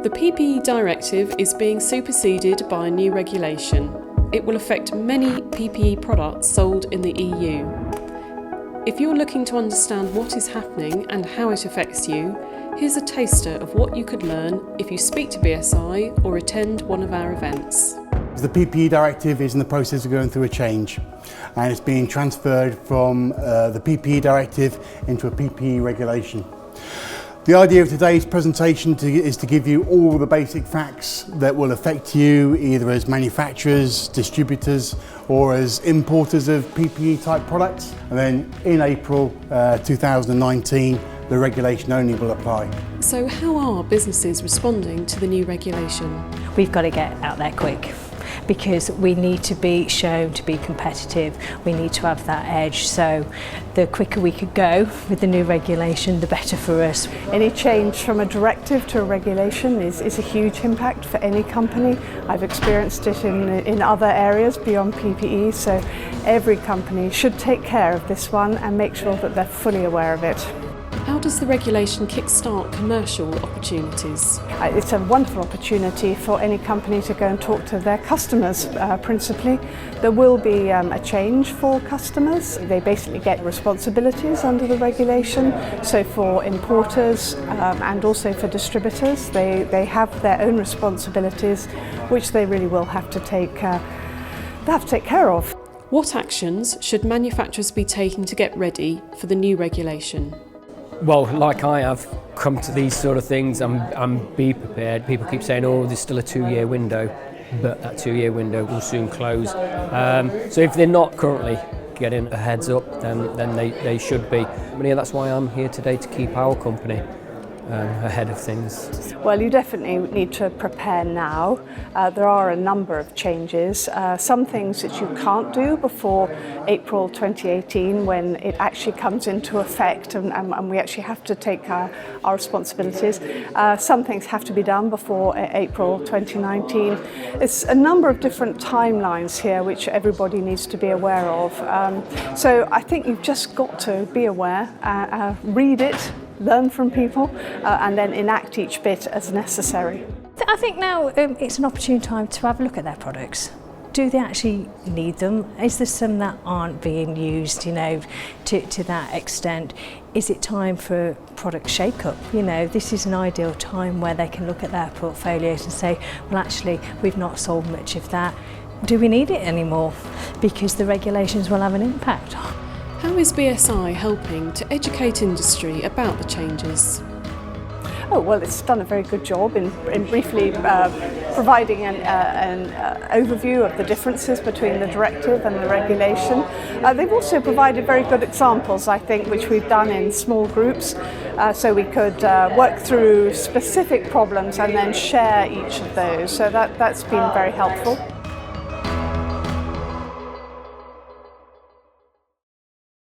The PPE Directive is being superseded by a new regulation. It will affect many PPE products sold in the EU. If you're looking to understand what is happening and how it affects you, here's a taster of what you could learn if you speak to BSI or attend one of our events. The PPE Directive is in the process of going through a change, and it's being transferred from the PPE Directive into a PPE regulation. The idea of today's presentation is to give you all the basic facts that will affect you either as manufacturers, distributors or as importers of PPE type products. And then in April 2019 the regulation only will apply. So how are businesses responding to the new regulation? We've got to get out there quick, because we need to be shown to be competitive. We need to have that edge. So the quicker we could go with the new regulation, the better for us. Any change from a directive to a regulation is a huge impact for any company. I've experienced it in other areas beyond PPE, so every company should take care of this one and make sure that they're fully aware of it. How does the regulation kickstart commercial opportunities? It's a wonderful opportunity for any company to go and talk to their customers, principally. There will be a change for customers. They basically get responsibilities under the regulation. So for importers and also for distributors, they have their own responsibilities, which they really will have to take care of. What actions should manufacturers be taking to get ready for the new regulation? Well, like I have come to these sort of things, I'm be prepared. People keep saying, oh, there's still a 2-year window, but that 2-year window will soon close. So if they're not currently getting a heads up, then they should be. But yeah, that's why I'm here today, to keep our company ahead of things. Well, you definitely need to prepare now. There are a number of changes. Some things that you can't do before April 2018, when it actually comes into effect and we actually have to take our responsibilities. Some things have to be done before April 2019. It's a number of different timelines here which everybody needs to be aware of. So I think you've just got to be aware, read it, learn from people and then enact each bit as necessary. I think now it's an opportune time to have a look at their products. Do they actually need them? Is there some that aren't being used, to that extent? Is it time for product shake-up? This is an ideal time where they can look at their portfolios and say, well, actually, we've not sold much of that. Do we need it anymore? Because the regulations will have an impact. How is BSI helping to educate industry about the changes? Oh, well, it's done a very good job in briefly providing an overview of the differences between the directive and the regulation. They've also provided very good examples, I think, which we've done in small groups, so we could work through specific problems and then share each of those. So that's been very helpful.